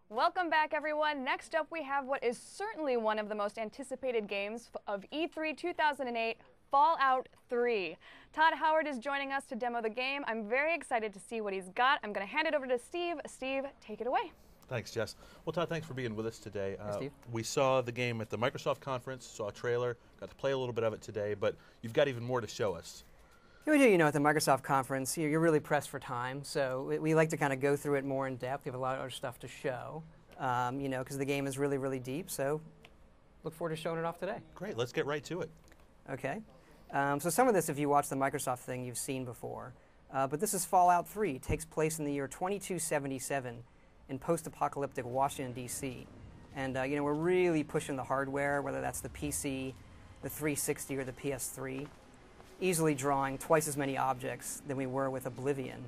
Welcome back, everyone. Next up, we have what is certainly one of the most anticipated games of E3 2008, Fallout 3. Todd Howard is joining us to demo the game. I'm very excited to see what he's got. I'm going to hand it over to Steve. Steve, take it away. Thanks, Jess. Well, Todd, thanks for being with us today. Hey, Steve. We saw the game at the Microsoft conference, saw a trailer, got to play a little bit of it today, but you've got even more to show us. We do, at the Microsoft conference, you're really pressed for time, so we like to kind of go through it more in depth. We have a lot of other stuff to show, because the game is really, really deep, so look forward to showing it off today. Great, let's get right to it. Okay. So some of this, if you watch the Microsoft thing, you've seen before. But this is Fallout 3. It takes place in the year 2277 in post-apocalyptic Washington, D.C. And, we're really pushing the hardware, whether that's the PC, the 360, or the PS3. Easily drawing twice as many objects than we were with Oblivion.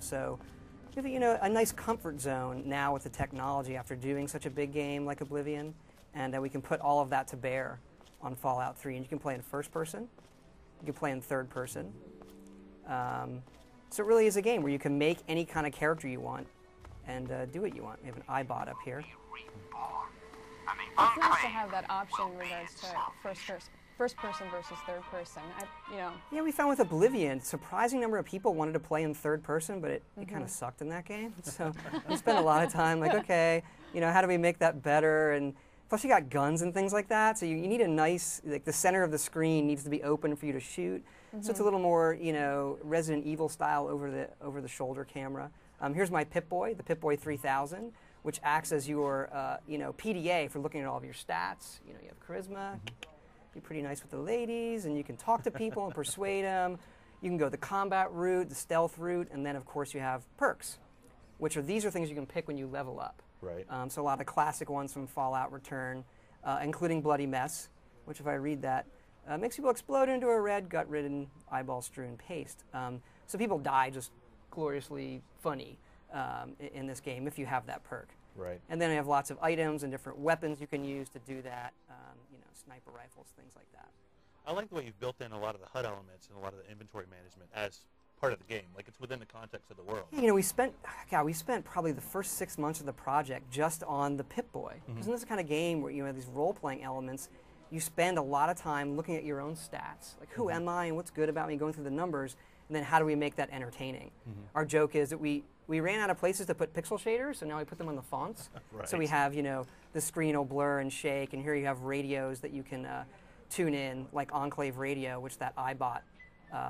So we have a nice comfort zone now with the technology after doing such a big game like Oblivion, and we can put all of that to bear on Fallout 3. And you can play in first person, you can play in third person. So it really is a game where you can make any kind of character you want and do what you want. We have an iBot up here. It's nice to have that option in regards to first person versus third person. Yeah, we found with Oblivion, surprising number of people wanted to play in third person, but it kind of sucked in that game. So we spent a lot of time like, okay, how do we make that better? And plus you got guns and things like that, so you need a nice, like the center of the screen needs to be open for you to shoot. So it's a little more, Resident Evil style over the shoulder camera. Here's my Pip-Boy, the Pip-Boy 3000, which acts as your, PDA for looking at all of your stats. You have charisma. Be pretty nice with the ladies, and you can talk to people and persuade them. You can go the combat route, the stealth route, and then of course you have perks, these are things you can pick when you level up. Right. So a lot of the classic ones from Fallout Return, including Bloody Mess, which if I read that, makes people explode into a red, gut-ridden, eyeball-strewn paste. So people die just gloriously funny in this game if you have that perk. Right. And then I have lots of items and different weapons you can use to do that. Sniper rifles, things like that. I like the way you've built in a lot of the HUD elements and a lot of the inventory management as part of the game, like it's within the context of the world. We spent probably the first 6 months of the project just on the Pip-Boy. Because this is the kind of game where you have these role-playing elements. You spend a lot of time looking at your own stats, like who am I and what's good about me, going through the numbers, and then how do we make that entertaining? Our joke is that we ran out of places to put pixel shaders, so now we put them on the fonts. Right. So we have, the screen will blur and shake, and here you have radios that you can tune in, like Enclave Radio, which that iBot,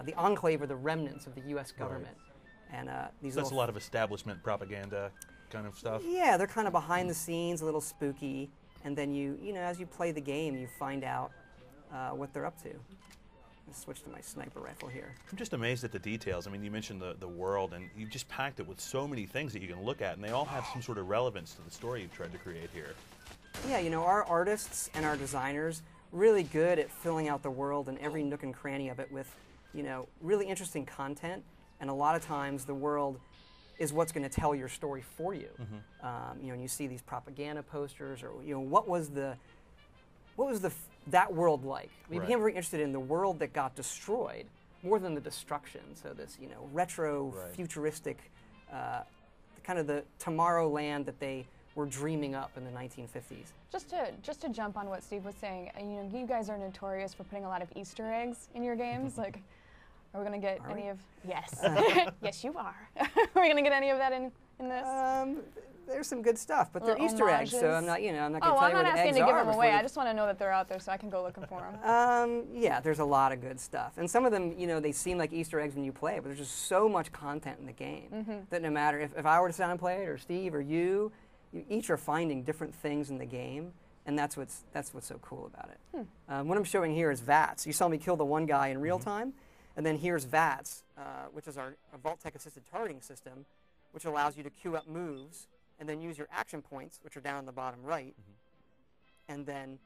the Enclave are the remnants of the U.S. government. Right. And that's a lot of establishment propaganda kind of stuff. Yeah, they're kind of behind the scenes, a little spooky, and then as you play the game, you find out what they're up to. Let's switch to my sniper rifle here. I'm just amazed at the details. I mean, you mentioned the world, and you've just packed it with so many things that you can look at, and they all have some sort of relevance to the story you've tried to create here. Yeah, our artists and our designers really good at filling out the world and every nook and cranny of it with, really interesting content, and a lot of times the world is what's going to tell your story for you. And you see these propaganda posters, or what was that world like? We became very interested in the world that got destroyed more than the destruction. So this, retro, futuristic, kind of the Tomorrowland that they were dreaming up in the 1950s. Just to jump on what Steve was saying, you guys are notorious for putting a lot of Easter eggs in your games. Like, are we going to get any of? Yes, yes, you are. Are we going to get any of that in this? There's some good stuff, but they're Easter eggs, so I'm not, I'm not going to tell you where the eggs are. I'm not asking to give them away. I just want to know that they're out there so I can go looking for them. Yeah, there's a lot of good stuff, and some of them, they seem like Easter eggs when you play it, but there's just so much content in the game that no matter if I were to sit down and play it, or Steve, or you each are finding different things in the game, and that's what's so cool about it. What I'm showing here is VATS. You saw me kill the one guy in real time, and then here's VATS, which is our Vault-Tec assisted targeting system, which allows you to queue up moves and then use your action points, which are down on the bottom right, and then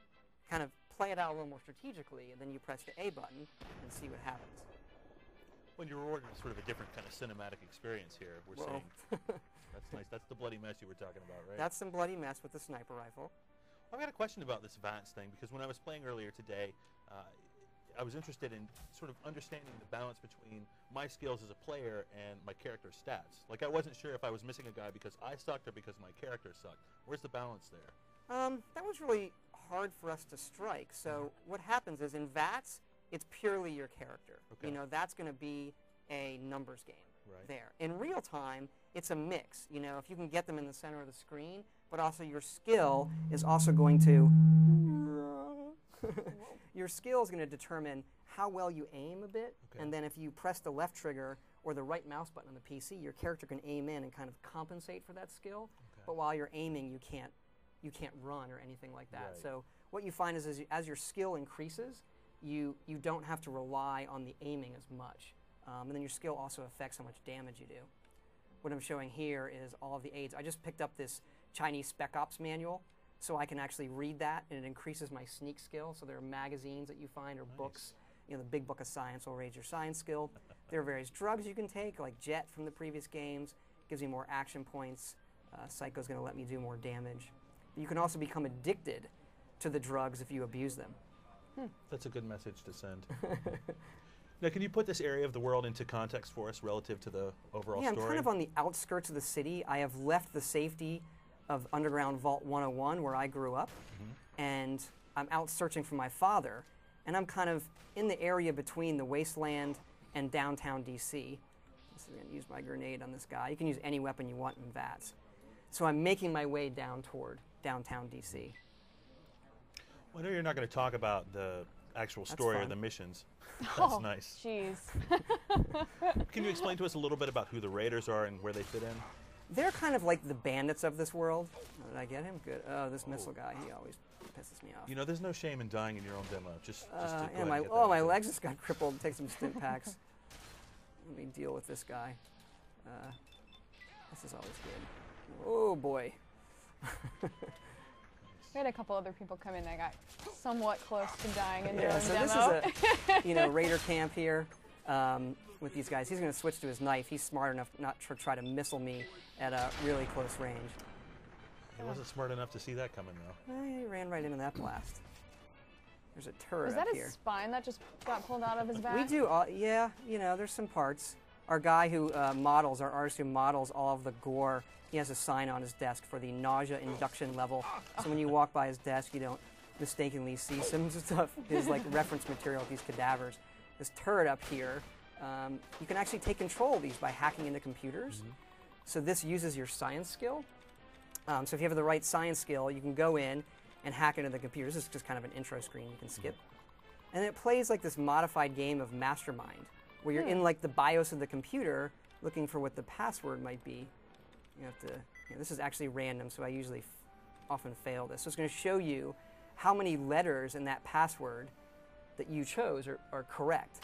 kind of play it out a little more strategically, and then you press the A button and see what happens. Well, you're rewarding sort of a different kind of cinematic experience here, we're seeing. That's nice. That's the bloody mess you were talking about, right? That's some bloody mess with the sniper rifle. I've got a question about this VATS thing, because when I was playing earlier today, I was interested in sort of understanding the balance between my skills as a player and my character's stats. Like I wasn't sure if I was missing a guy because I sucked or because my character sucked. Where's the balance there? That was really hard for us to strike. So what happens is in VATS, it's purely your character. Okay. You know, that's going to be a numbers game Right. there. In real time, it's a mix. You know, if you can get them in the center of the screen, but also your skill is also going to your skill is going to determine how well you aim a bit, Okay. and then if you press the left trigger or the right mouse button on the PC, your character can aim in and kind of compensate for that skill. Okay. But while you're aiming, you can't run or anything like that. Right. So what you find is as your skill increases, you don't have to rely on the aiming as much. And then your skill also affects how much damage you do. What I'm showing here is all of the aids. I just picked up this Chinese Spec Ops manual, so I can actually read that, and it increases my sneak skill. So there are magazines that you find or books. You know, the Big Book of Science will raise your science skill. There are various drugs you can take, like Jet from the previous games. Gives you more action points. Psycho's going to let me do more damage. But you can also become addicted to the drugs if you abuse them. That's a good message to send. Now, can you put this area of the world into context for us relative to the overall Yeah, story? I'm kind of on the outskirts of the city. I have left the safety of Underground Vault 101, where I grew up, and I'm out searching for my father. And I'm kind of in the area between the wasteland and downtown DC. So I'm going to use my grenade on this guy. You can use any weapon you want in VATS. So I'm making my way down toward downtown DC. Well, I know you're not going to talk about the actual story or fine. the missions. That's Oh, nice. jeez. Can you explain to us a little bit about who the Raiders are and where they fit in? They're kind of like the bandits of this world. Oh, did I get him? Good. Oh, this missile guy, he always pisses me off. You know, there's no shame in dying in your own demo. Just to go Yeah, ahead and my, get oh, that my out there. legs just got crippled. Take some stim packs. Let me deal with this guy. This is always good. Oh, boy. We had a couple other people come in that got somewhat close to dying in their Yeah, own so demo. this is a Raider camp here with these guys. He's going to switch to his knife. He's smart enough not to try to missile me at a really close range. He wasn't smart enough to see that coming, though. He ran right into that blast. There's a turret Was that up his here. spine that just got pulled out of his back? We do, yeah, you know, there's some parts. Our guy who models, our artist who models all of the gore, he has a sign on his desk for the nausea induction level. So when you walk by his desk, you don't mistakenly see some stuff, his like reference material of these cadavers. This turret up here, you can actually take control of these by hacking into computers. So this uses your science skill. So if you have the right science skill, you can go in and hack into the computers. This is just kind of an intro screen you can skip. And it plays like this modified game of Mastermind, where you're in like the BIOS of the computer looking for what the password might be. You have to, you know, this is actually random, so I usually often fail this. So it's going to show you how many letters in that password that you chose are correct.